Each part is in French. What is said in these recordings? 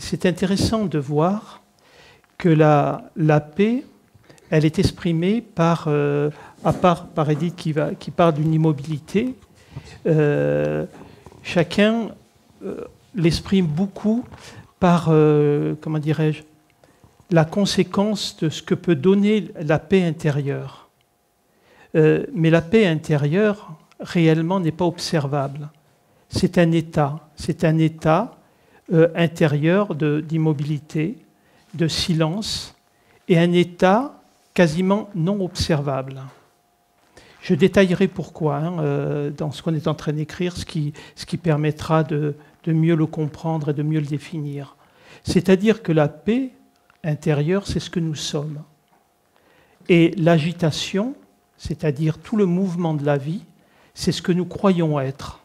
c'est intéressant de voir que la paix, elle est exprimée par Edith qui parle d'une immobilité. Chacun l'exprime beaucoup par, comment dirais-je, la conséquence de ce que peut donner la paix intérieure. Mais la paix intérieure, réellement, n'est pas observable. C'est un état intérieur d'immobilité, de silence, et un état quasiment non observable. Je détaillerai pourquoi dans ce qu'on est en train d'écrire, ce qui permettra de mieux le comprendre et de mieux le définir. C'est-à-dire que la paix intérieure, c'est ce que nous sommes. Et l'agitation, c'est-à-dire tout le mouvement de la vie, c'est ce que nous croyons être.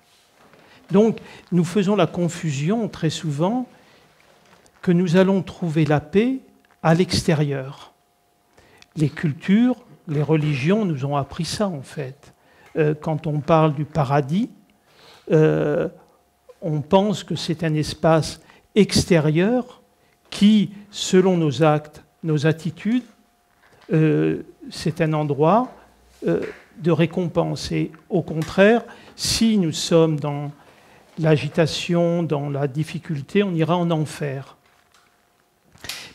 Donc, nous faisons la confusion très souvent que nous allons trouver la paix à l'extérieur. Les cultures, les religions nous ont appris ça, en fait. Quand on parle du paradis, on pense que c'est un espace extérieur qui, selon nos actes, nos attitudes, c'est un endroit de récompense. Et au contraire, si nous sommes dans l'agitation, dans la difficulté, on ira en enfer.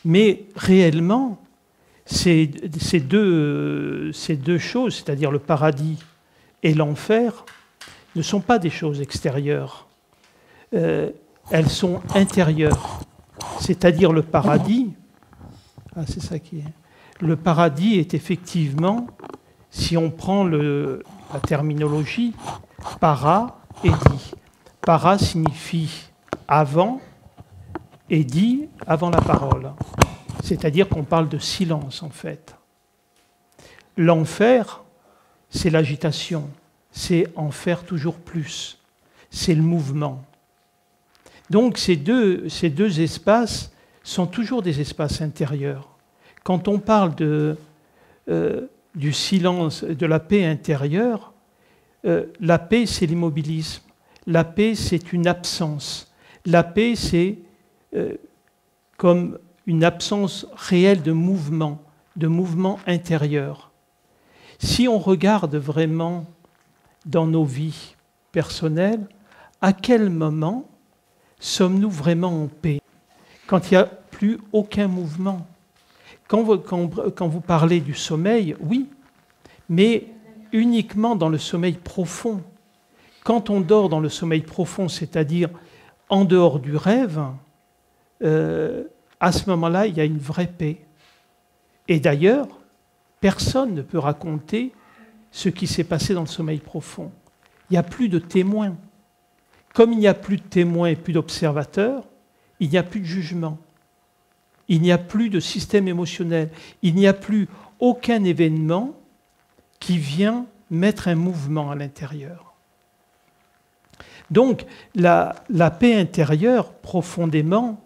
Mais réellement, ces deux choses, c'est-à-dire le paradis et l'enfer, ne sont pas des choses extérieures. Elles sont intérieures. C'est-à-dire le paradis, c'est ça qui est. Le paradis est effectivement, si on prend la terminologie, para et di. Para signifie avant et di avant la parole. C'est-à-dire qu'on parle de silence, en fait. L'enfer, c'est l'agitation, c'est en faire toujours plus, c'est le mouvement. Donc ces deux espaces sont toujours des espaces intérieurs. Quand on parle du silence, de la paix intérieure, la paix, c'est l'immobilisme. La paix, c'est une absence. La paix, c'est comme une absence réelle de mouvement intérieur. Si on regarde vraiment dans nos vies personnelles, à quel moment sommes-nous vraiment en paix? Quand il n'y a plus aucun mouvement. Quand vous parlez du sommeil, oui, mais uniquement dans le sommeil profond. Quand on dort dans le sommeil profond, c'est-à-dire en dehors du rêve, à ce moment-là, il y a une vraie paix. Et d'ailleurs, personne ne peut raconter ce qui s'est passé dans le sommeil profond. Il n'y a plus de témoins. Comme il n'y a plus de témoins et plus d'observateurs, il n'y a plus de jugement. Il n'y a plus de système émotionnel. Il n'y a plus aucun événement qui vient mettre un mouvement à l'intérieur. Donc, la paix intérieure, profondément,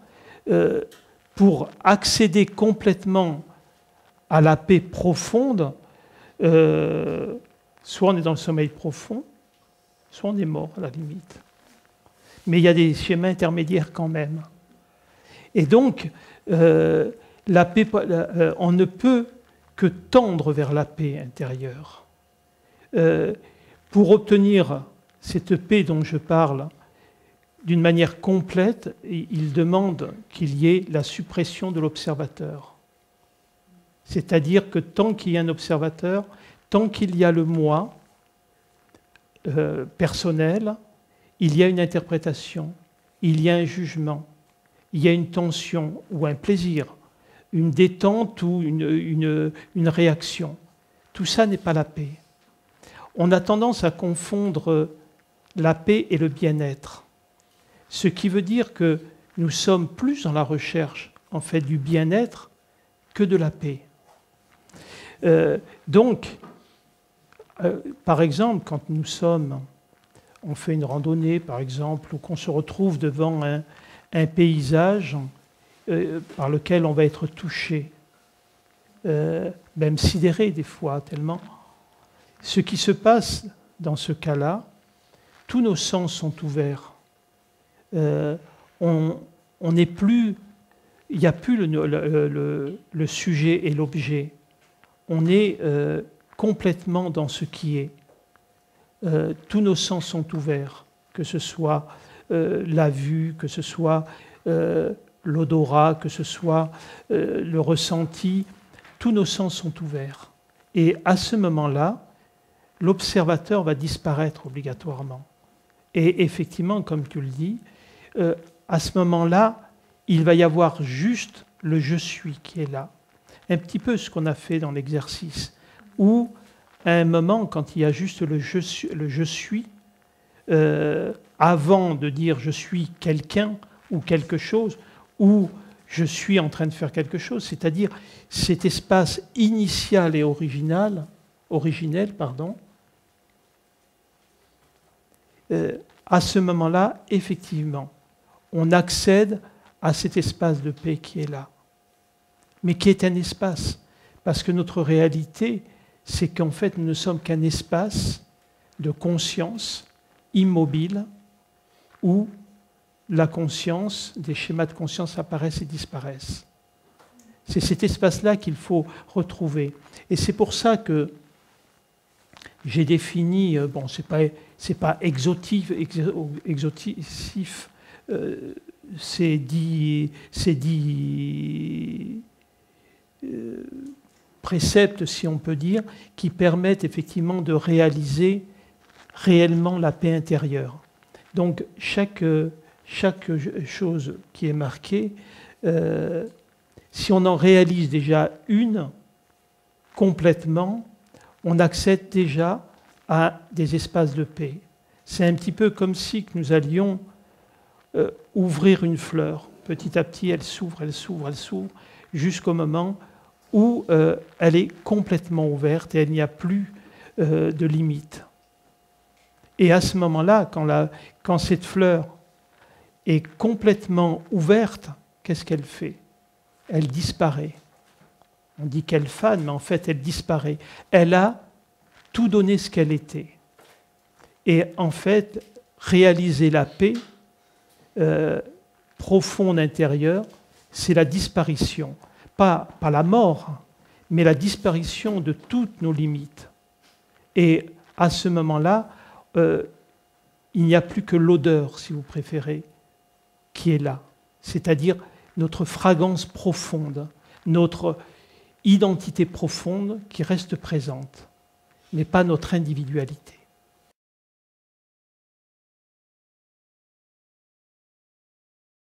pour accéder complètement à la paix profonde, soit on est dans le sommeil profond, soit on est mort, à la limite. Mais il y a des schémas intermédiaires quand même. Et donc, la paix, on ne peut que tendre vers la paix intérieure. Pour obtenir cette paix dont je parle d'une manière complète, il demande qu'il y ait la suppression de l'observateur. C'est-à-dire que tant qu'il y a un observateur, tant qu'il y a le moi personnel, il y a une interprétation, il y a un jugement, il y a une tension ou un plaisir, une détente ou une réaction. Tout ça n'est pas la paix. On a tendance à confondre la paix et le bien-être, ce qui veut dire que nous sommes plus dans la recherche en fait, du bien-être que de la paix. Donc, par exemple, quand on fait une randonnée, par exemple, ou qu'on se retrouve devant un paysage par lequel on va être touché, même sidéré des fois, tellement. Ce qui se passe dans ce cas-là, tous nos sens sont ouverts. On on n'est plus, il n'y a plus le sujet et l'objet. On est complètement dans ce qui est. Tous nos sens sont ouverts, que ce soit la vue, que ce soit l'odorat, que ce soit le ressenti, tous nos sens sont ouverts. Et à ce moment-là, l'observateur va disparaître obligatoirement. Et effectivement, comme tu le dis, à ce moment-là, il va y avoir juste le « je suis » qui est là. Un petit peu ce qu'on a fait dans l'exercice, où à un moment, quand il y a juste le « je suis », avant de dire « je suis quelqu'un » ou quelque chose, ou « je suis en train de faire quelque chose », c'est-à-dire cet espace initial et originel, à ce moment-là, effectivement, on accède à cet espace de paix qui est là, mais qui est un espace, parce que notre réalité, c'est qu'en fait, nous ne sommes qu'un espace de conscience immobile où la conscience, des schémas de conscience apparaissent et disparaissent. C'est cet espace-là qu'il faut retrouver. Et c'est pour ça que j'ai défini, bon, c'est pas exotif, c'est dit préceptes, si on peut dire, qui permettent effectivement de réaliser réellement la paix intérieure. Donc chaque chose qui est marquée, si on en réalise déjà une complètement, on accède déjà à des espaces de paix. C'est un petit peu comme si nous allions ouvrir une fleur. Petit à petit, elle s'ouvre, elle s'ouvre, elle s'ouvre, jusqu'au moment où elle est complètement ouverte et il n'y a plus de limite. Et à ce moment-là, quand cette fleur est complètement ouverte, qu'est-ce qu'elle fait? Elle disparaît. On dit qu'elle fane, mais en fait, elle disparaît. Elle a tout donné ce qu'elle était. Et en fait, réaliser la paix profonde intérieure, c'est la disparition. Pas la mort, mais la disparition de toutes nos limites. Et à ce moment-là, il n'y a plus que l'odeur, si vous préférez, qui est là. C'est-à-dire notre fragrance profonde, notre identité profonde qui reste présente, mais pas notre individualité.